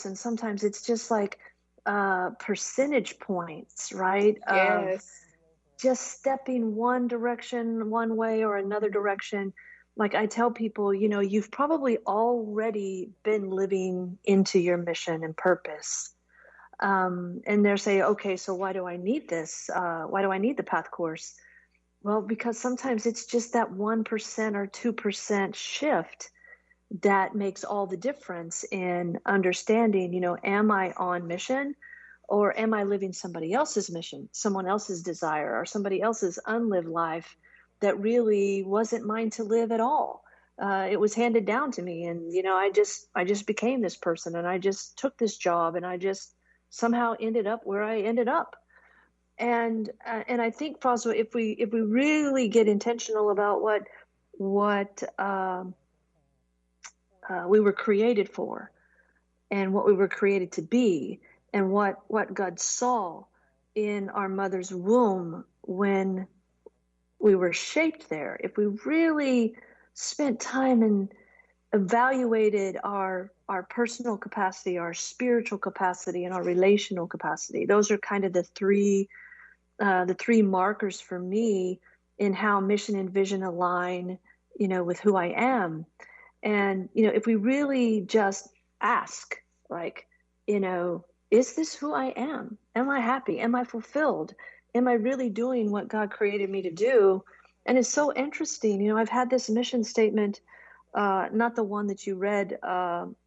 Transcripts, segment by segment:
and sometimes it's just like percentage points, right? Of Yes. just stepping one direction, one way or another direction. Like I tell people, you've probably already been living into your mission and purpose. And they're saying, okay, so why do I need this? Why do I need the path course? Well, because sometimes it's just that 1% or 2% shift that makes all the difference in understanding, am I on mission or am I living somebody else's mission, someone else's desire, or somebody else's unlived life that really wasn't mine to live at all? It was handed down to me, and I just became this person, and I just took this job, and I just somehow ended up where I ended up. And I think, Fossil, if we really get intentional about what we were created for, and what we were created to be, and what God saw in our mother's womb when we were shaped there, if we really spent time and evaluated our personal capacity, our spiritual capacity, and our relational capacity, those are kind of the three markers for me in how mission and vision align, with who I am. And, if we really just ask, like, is this who I am? Am I happy? Am I fulfilled? Am I really doing what God created me to do? And it's so interesting. I've had this mission statement, not the one that you read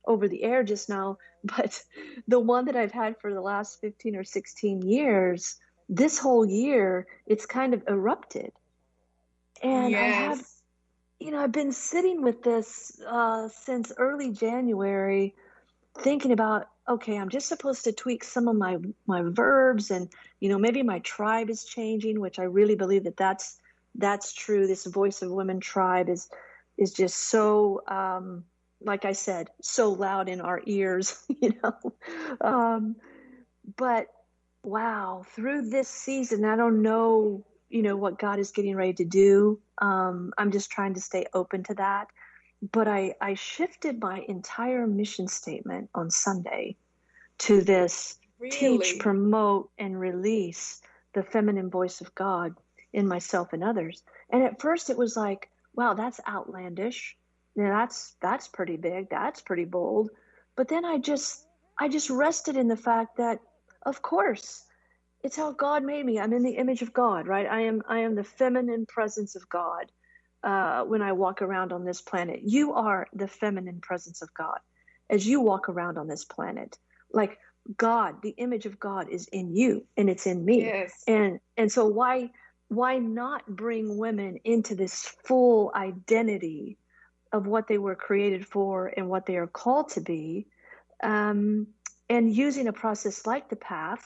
over the air just now, but the one that I've had for the last 15 or 16 years. This whole year, it's kind of erupted. And Yes. I've been sitting with this since early January, thinking about, okay, I'm just supposed to tweak some of my verbs, and maybe my tribe is changing, which I really believe that's true. This Voice of Women tribe is just so, like I said, so loud in our ears, but wow, through this season, I don't know, what God is getting ready to do. I'm just trying to stay open to that. But I shifted my entire mission statement on Sunday to this: teach, Really? promote, and release the feminine voice of God in myself and others. And at first it was like, wow, that's outlandish. That's pretty big. That's pretty bold. But then I just rested in the fact that, of course, it's how God made me. I'm in the image of God, right? I am the feminine presence of God when I walk around on this planet. You are the feminine presence of God as you walk around on this planet. Like, God, the image of God is in you and it's in me. Yes. And so why not bring women into this full identity of what they were created for and what they are called to be, and using a process like the path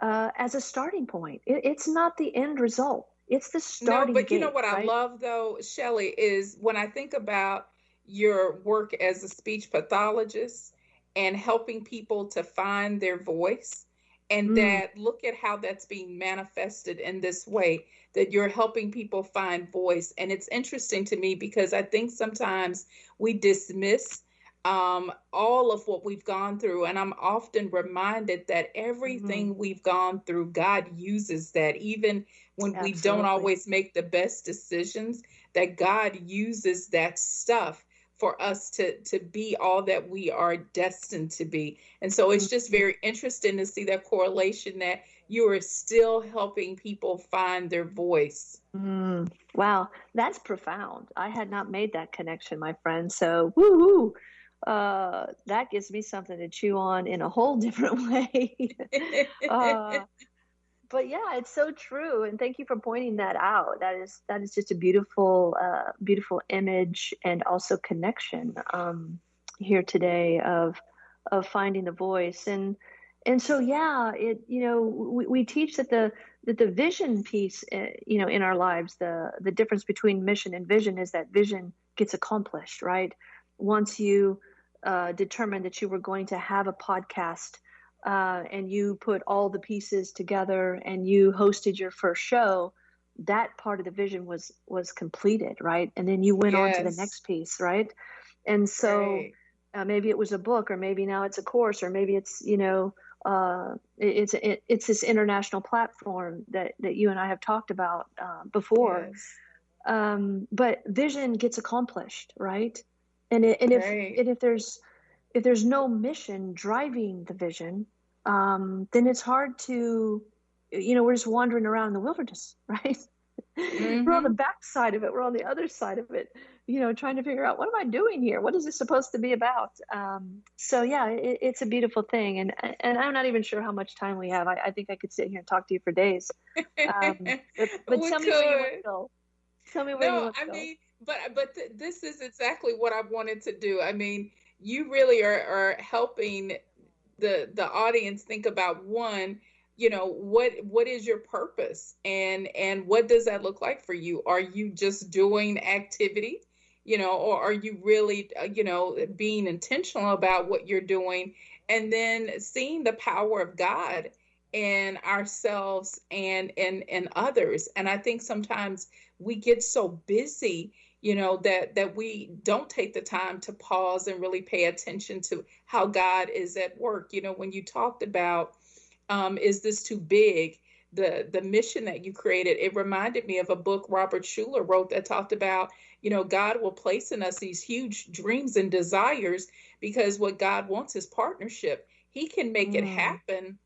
as a starting point. It's not the end result. It's the No, starting but you know gate, what I right? love though, Shelley, is when I think about your work as a speech pathologist and helping people to find their voice, and Mm, that look at how that's being manifested in this way, that you're helping people find voice. And it's interesting to me because I think sometimes we dismiss all of what we've gone through. And I'm often reminded that mm, everything we've gone through, God uses that, even when we don't absolutely. always make the best decisions, that God uses that stuff for us to be all that we are destined to be. And so it's just Mm, very interesting to see that correlation, that you are still helping people find their voice. wow, that's profound. I had not made that connection, my friend. So, woo-hoo, that gives me something to chew on in a whole different way. uh, but yeah, it's so true, and thank you for pointing that out. That is just a beautiful image and also connection here today of finding the voice. And so yeah, we teach that the vision piece, in our lives, the difference between mission and vision is that vision gets accomplished, right? Once you determine that you were going to have a podcast, and you put all the pieces together and you hosted your first show, that part of the vision was completed, right? And then you went on to the Yes, next piece, right? And so right. Maybe it was a book, or maybe now it's a course, or maybe it's, it's this international platform that you and I have talked about before. Yes. But vision gets accomplished, right? And Right. if there's no mission driving the vision, then it's hard to, we're just wandering around in the wilderness, right? We're on the Mm-hmm. back side of it. We're on the other side of it, trying to figure out, what am I doing here? What is this supposed to be about? So yeah, it's a beautiful thing. And I'm not even sure how much time we have. I think I could sit here and talk to you for days. But We tell me where you want could. to go. Tell me where you No, want to I go. mean, this is exactly what I wanted to do. I mean, you really are helping the audience think about one, what is your purpose, and what does that look like for you? Are you just doing activity, or are you really being intentional about what you're doing, and then seeing the power of God in ourselves and others. And I think sometimes we get so busy, that we don't take the time to pause and really pay attention to how God is at work. When you talked about, is this too big? The mission that you created, it reminded me of a book Robert Schuller wrote that talked about, God will place in us these huge dreams and desires, because what God wants is partnership. He can make it Mm, happen,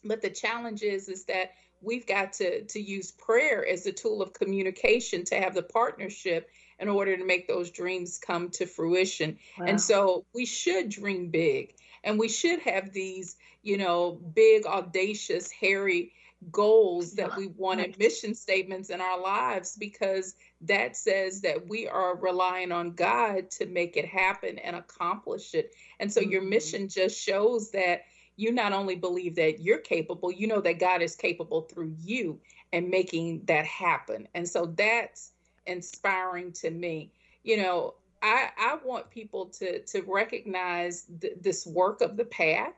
but the challenge is that we've got to use prayer as a tool of communication to have the partnership in order to make those dreams come to fruition. And wow. so we should dream big, and we should have these, big, audacious, hairy goals Yeah, that we want in right. mission statements in our lives, because that says that we are relying on God to make it happen and accomplish it. And so your Mm, mission just shows that you not only believe that you're capable, you know that God is capable through you and making that happen. And so that's inspiring to me. You know, I want people to recognize this work of the path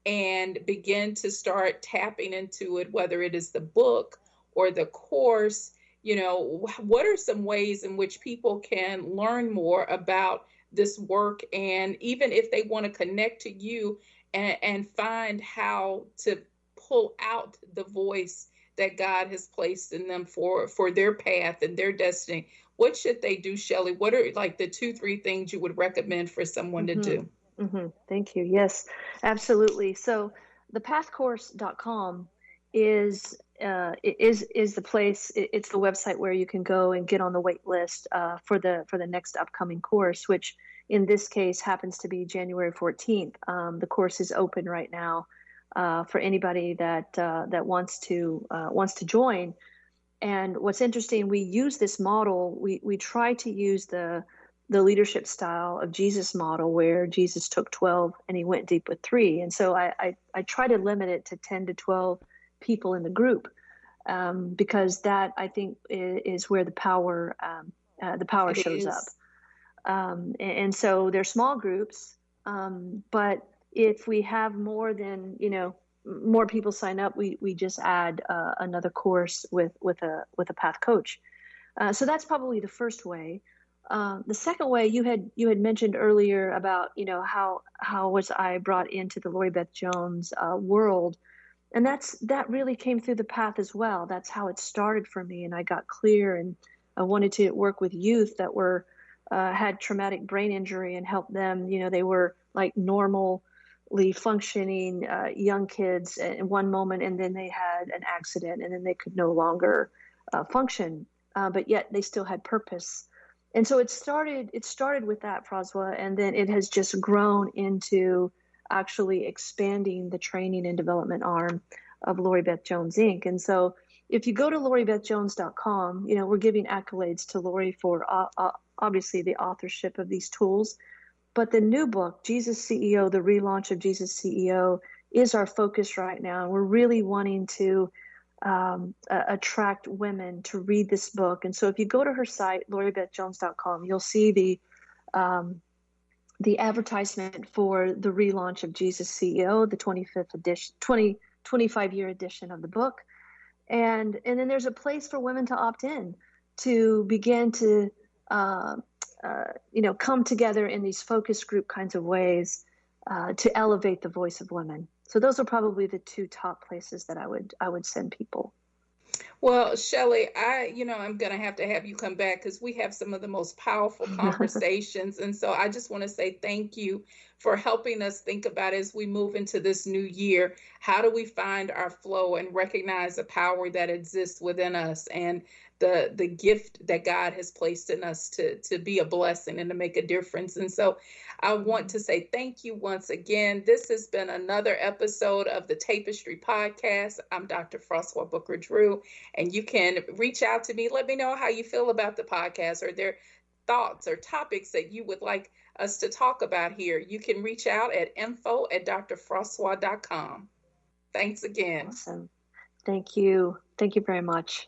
and begin to start tapping into it, whether it is the book or the course. What are some ways in which people can learn more about this work? And even if they want to connect to you and find how to pull out the voice that God has placed in them for their path and their destiny, what should they do, Shelley? What are like the 2, 3 things you would recommend for someone to mm-hmm, do? mm-hmm. Thank you. Yes, absolutely. So thepathcourse.com is is the place. It's the website where you can go and get on the wait list for the next upcoming course, which in this case happens to be January 14th. The course is open right now for anybody that wants to join. And what's interesting, we use this model. We try to use the leadership style of Jesus model, where Jesus took 12 and he went deep with three. And so I try to limit it to 10 to 12 people in the group, because that, I think, is where the power It shows up. is. And so they're small groups, but if we have more than, more people sign up, we just add another course with a path coach. So that's probably the first way. The second way, you had mentioned earlier about, how was I brought into the Lori Beth Jones world, and that really came through the path as well. That's how it started for me, and I got clear, and I wanted to work with youth that were had traumatic brain injury and help them. They were like normally functioning young kids in one moment, and then they had an accident, and then they could no longer function, but yet they still had purpose. And so it started with that, Francois, and then it has just grown into actually expanding the training and development arm of Lori Beth Jones Inc. And so if you go to LoriBethJones.com, we're giving accolades to Lori for obviously the authorship of these tools. But the new book, Jesus CEO, the relaunch of Jesus CEO, is our focus right now. And we're really wanting to attract women to read this book. And so if you go to her site, LoriBethJones.com, you'll see the advertisement for the relaunch of Jesus CEO, the 25th edition, 25-year edition of the book. And then there's a place for women to opt in, to begin to come together in these focus group kinds of ways to elevate the voice of women. So those are probably the two top places that I would send people. Well, Shelley, I'm going to have you come back because we have some of the most powerful conversations. And so I just want to say thank you for helping us think about as we move into this new year, how do we find our flow and recognize the power that exists within us and the gift that God has placed in us to be a blessing and to make a difference. And so I want to say thank you once again. This has been another episode of the Tapestry Podcast. I'm Dr. Francois Booker Drew, and you can reach out to me. Let me know how you feel about the podcast. Are there thoughts or topics that you would like us to talk about here? You can reach out at info@drfrancois.com. Thanks again. Awesome. Thank you. Thank you very much.